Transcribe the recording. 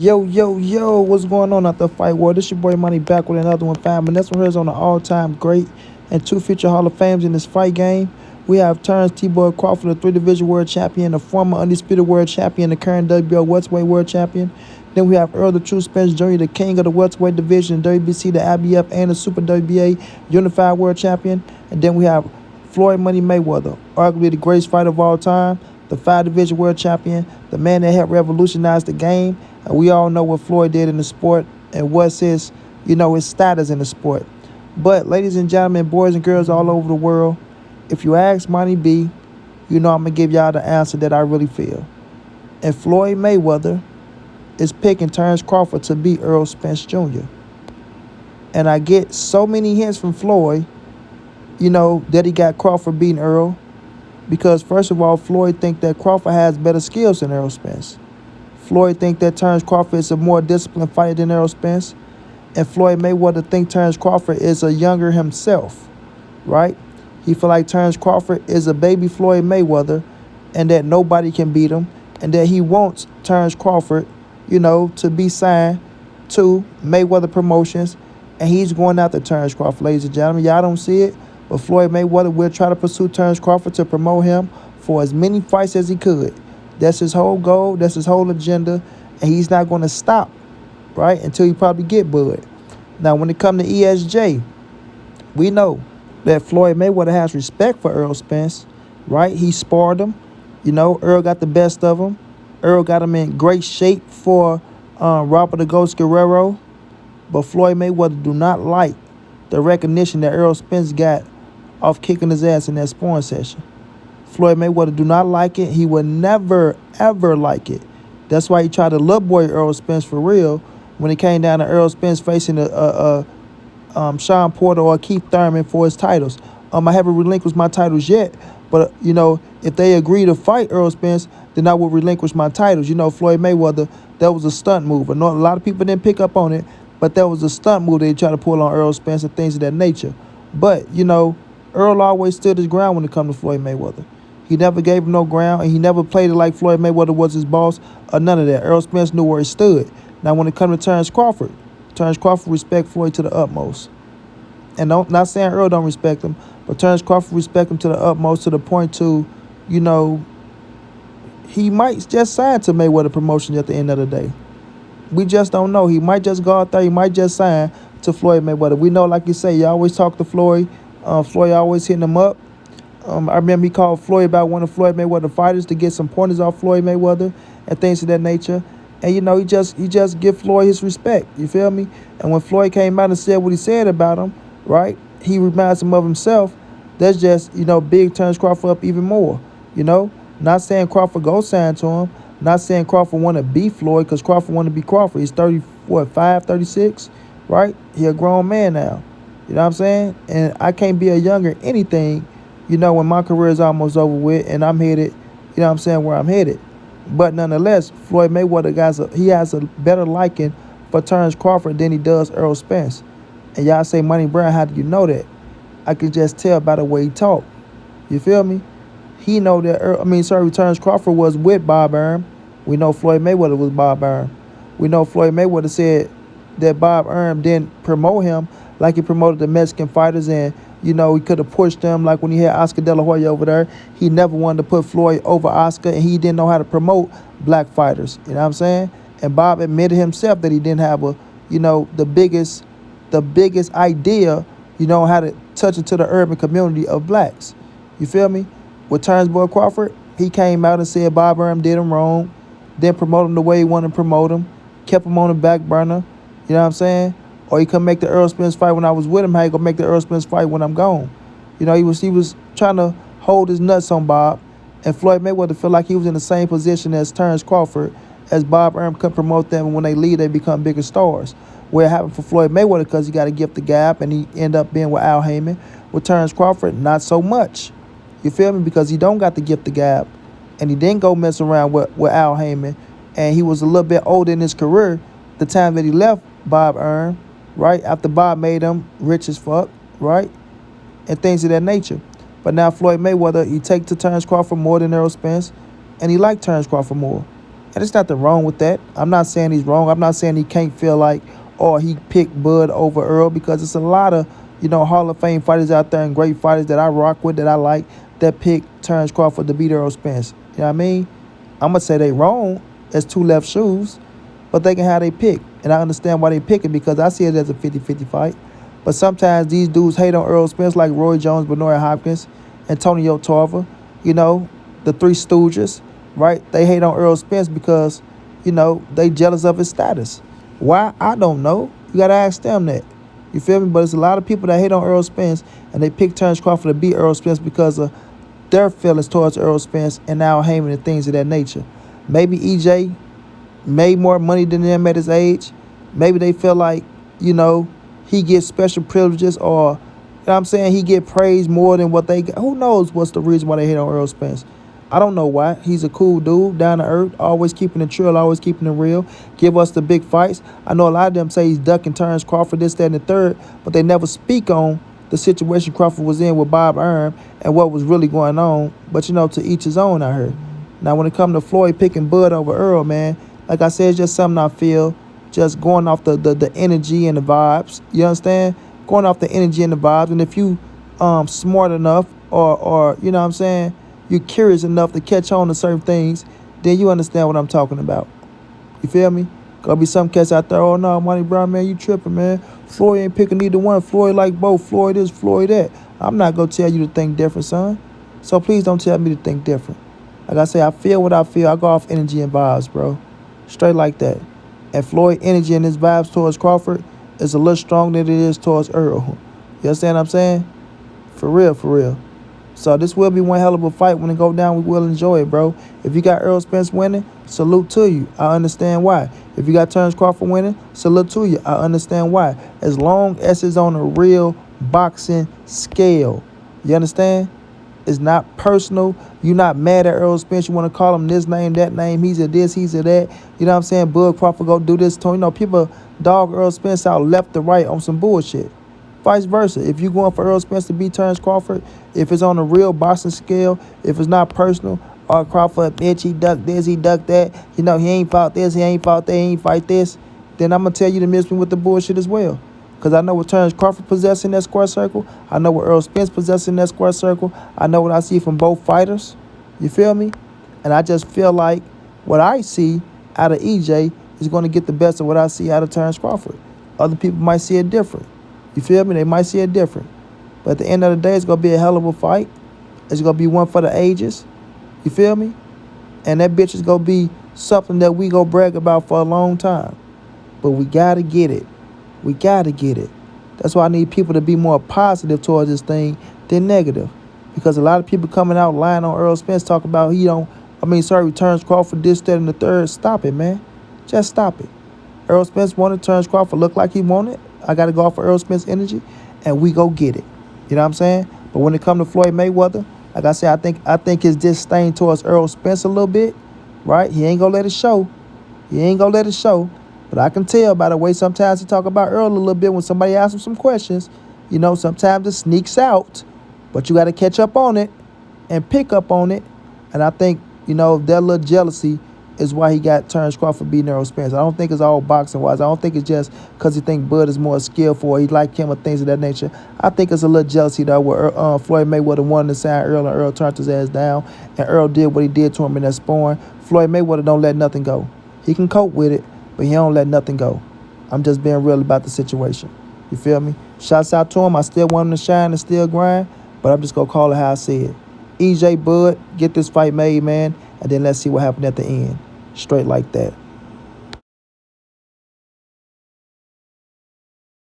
Yo, yo, yo, what's going on at the fight war? This your boy Money back with another one, fam. And this one here is on the all-time great and two future Hall of Fames in this fight game. We have Terence T-Boy Crawford, the three-division world champion, the former undisputed world champion, the current WBO welterweight world champion. Then we have Earl, the true Spence Jr., the king of the welterweight division, WBC, the IBF, and the Super WBA unified world champion. And then we have Floyd Money Mayweather, arguably the greatest fighter of all time, the five-division world champion, the man that helped revolutionize the game. And we all know what Floyd did in the sport and what's his status in the sport. But ladies and gentlemen, boys and girls all over the world, if you ask Money B, I'm going to give y'all the answer that I really feel. And Floyd Mayweather is picking Terence Crawford to beat Earl Spence Jr. And I get so many hints from Floyd, that he got Crawford beating Earl. Because first of all, Floyd think that Crawford has better skills than Errol Spence. Floyd think that Terence Crawford is a more disciplined fighter than Errol Spence. And Floyd Mayweather think Terence Crawford is a younger himself, right? He feel like Terence Crawford is a baby Floyd Mayweather and that nobody can beat him. And that he wants Terence Crawford, to be signed to Mayweather Promotions. And he's going after Terence Crawford, ladies and gentlemen. Y'all don't see it, but Floyd Mayweather will try to pursue Terence Crawford to promote him for as many fights as he could. That's his whole goal. That's his whole agenda. And he's not going to stop, right, until he probably get Bud. Now, when it comes to ESJ, we know that Floyd Mayweather has respect for Earl Spence, right? He sparred him. Earl got the best of him. Earl got him in great shape for Robert the Ghost Guerrero. But Floyd Mayweather do not like the recognition that Earl Spence got off kicking his ass in that sparring session. Floyd Mayweather do not like it. He would never, ever like it. That's why he tried to little boy Earl Spence for real when it came down to Earl Spence facing Sean Porter or Keith Thurman for his titles. I haven't relinquished my titles yet, but, if they agree to fight Earl Spence, then I will relinquish my titles. Floyd Mayweather, that was a stunt move. I know a lot of people didn't pick up on it, but that was a stunt move they tried to pull on Earl Spence and things of that nature. But, Earl always stood his ground when it come to Floyd Mayweather. He never gave him no ground, and he never played it like Floyd Mayweather was his boss or none of that. Earl Spence knew where he stood. Now, when it comes to Terence Crawford respect Floyd to the utmost. And not saying Earl don't respect him, but Terence Crawford respect him to the utmost, to the point to, he might just sign to Mayweather Promotions at the end of the day. We just don't know. He might just go out there. He might just sign to Floyd Mayweather. We know, like you say, you always talk to Floyd. Floyd always hitting him up. I remember he called Floyd about one of Floyd Mayweather fighters to get some pointers off Floyd Mayweather and things of that nature. And, he just give Floyd his respect. You feel me? And when Floyd came out and said what he said about him, right, he reminds him of himself. That's just, big Terence Crawford up even more, Not saying Crawford go sign to him. Not saying Crawford want to be Floyd, because Crawford want to be Crawford. He's 36, right? He a grown man now. You know what I'm saying? And I can't be a younger anything, when my career is almost over with and I'm headed, where I'm headed. But nonetheless, Floyd Mayweather, he has a better liking for Terence Crawford than he does Earl Spence. And y'all say, Money Brown, how do you know that? I can just tell by the way he talk. You feel me? He know that Terence Crawford was with Bob Arum. We know Floyd Mayweather was Bob Arum. We know Floyd Mayweather said that Bob Arum didn't promote him like he promoted the Mexican fighters, and he could have pushed them like when he had Oscar De La Hoya over there. He never wanted to put Floyd over Oscar, and he didn't know how to promote black fighters. You know what I'm saying? And Bob admitted himself that he didn't have the biggest idea, how to touch into the urban community of blacks. You feel me? With Terence Boy Crawford, he came out and said Bob Arum did him wrong, didn't promote him the way he wanted to promote him, kept him on the back burner. You know what I'm saying? Or he couldn't make the Earl Spence fight when I was with him. How he gonna make the Earl Spence fight when I'm gone? He was trying to hold his nuts on Bob, and Floyd Mayweather felt like he was in the same position as Terence Crawford, as Bob Arum couldn't promote them, and when they leave, they become bigger stars. Where it happened for Floyd Mayweather because he got to gift the gap, and he ended up being with Al Heyman. With Terence Crawford, not so much. You feel me? Because he don't got to gift the gap, and he didn't go mess around with Al Heyman, and he was a little bit older in his career the time that he left Bob Arum, right? After Bob made him rich as fuck, right? And things of that nature. But now Floyd Mayweather, he take to Terence Crawford more than Errol Spence, and he liked Terence Crawford more. And there's nothing wrong with that. I'm not saying he's wrong. I'm not saying he can't feel like, or he picked Bud over Earl, because it's a lot of, Hall of Fame fighters out there and great fighters that I rock with, that I like, that pick Terence Crawford to beat Errol Spence. You know what I mean? I'm going to say they wrong as two left shoes, but they can have they pick. And I understand why they pick it, because I see it as a 50-50 fight. But sometimes these dudes hate on Errol Spence, like Roy Jones, Benoit Hopkins, Antonio Tarver, the Three Stooges, right? They hate on Errol Spence because, they jealous of his status. Why? I don't know. You got to ask them that. You feel me? But it's a lot of people that hate on Errol Spence, and they pick Terence Crawford to beat Errol Spence because of their feelings towards Errol Spence and Al Heyman and things of that nature. Maybe EJ made more money than them at his age. Maybe they feel like, he gets special privileges, or, I'm saying, he get praised more than what they get. Who knows what's the reason why they hate on Earl Spence? I don't know why. He's a cool dude, down to earth, always keeping it trill, always keeping it real, give us the big fights. I know a lot of them say he's ducking Terence Crawford, this, that, and the third, but they never speak on the situation Crawford was in with Bob Arum and what was really going on. But, to each his own, I heard. Now, when it comes to Floyd picking Bud over Earl, man, like I said, it's just something I feel, just going off the energy and the vibes. You understand? Going off the energy and the vibes. And if you smart enough, or you know what I'm saying, you're curious enough to catch on to certain things, then you understand what I'm talking about. You feel me? Gonna be some cats out there, oh no, Montray-Brown, man, you tripping, man. Floyd ain't picking neither one. Floyd like both. Floyd this, Floyd that. I'm not gonna tell you to think different, son. So please don't tell me to think different. Like I say, I feel what I feel. I go off energy and vibes, bro. Straight like that. And Floyd energy and his vibes towards Crawford is a little stronger than it is towards Earl. You understand what I'm saying? For real, for real. So this will be one hell of a fight. When it go down, we will enjoy it, bro. If you got Errol Spence winning, salute to you. I understand why. If you got Terence Crawford winning, salute to you. I understand why. As long as it's on a real boxing scale. You understand? It's not personal. You're not mad at Errol Spence. You want to call him this name, that name. He's a this, he's a that. You know what I'm saying? Bud Crawford go do this to him. People dog Errol Spence out left to right on some bullshit. Vice versa. If you're going for Errol Spence to beat Terence Crawford, if it's on a real boxing scale, if it's not personal, or Crawford, bitch, he ducked this, he ducked that, he ain't fought this, he ain't fought that, he ain't fight this, then I'm going to tell you to miss me with the bullshit as well. Because I know what Terence Crawford possesses in that square circle. I know what Errol Spence possesses in that square circle. I know what I see from both fighters. You feel me? And I just feel like what I see out of EJ is going to get the best of what I see out of Terence Crawford. Other people might see it different. You feel me? They might see it different. But at the end of the day, it's going to be a hell of a fight. It's going to be one for the ages. You feel me? And that bitch is going to be something that we going to brag about for a long time. But we got to get it. We got to get it. That's why I need people to be more positive towards this thing than negative. Because a lot of people coming out lying on Errol Spence, talking about Terence Crawford, this, that, and the third. Stop it, man. Just stop it. Errol Spence wanted Terence Crawford look like he wanted. I got to go off for Errol Spence energy, and we go get it. You know what I'm saying? But when it comes to Floyd Mayweather, like I said, I think his disdain towards Errol Spence a little bit, right? He ain't going to let it show. He ain't going to let it show. But I can tell by the way sometimes he talk about Earl a little bit when somebody asks him some questions. Sometimes it sneaks out. But you got to catch up on it and pick up on it. And I think, that little jealousy is why he got Terence Crawford beating Errol Spence. I don't think it's all boxing-wise. I don't think it's just because he think Bud is more skillful or he like him or things of that nature. I think it's a little jealousy, though, where Floyd Mayweather wanted to sign Earl and Earl turned his ass down. And Earl did what he did to him in that sparring. Floyd Mayweather don't let nothing go. He can cope with it, but he don't let nothing go. I'm just being real about the situation. You feel me? Shouts out to him. I still want him to shine and still grind, but I'm just going to call it how I see it. EJ, Bud, get this fight made, man, and then let's see what happened at the end. Straight like that.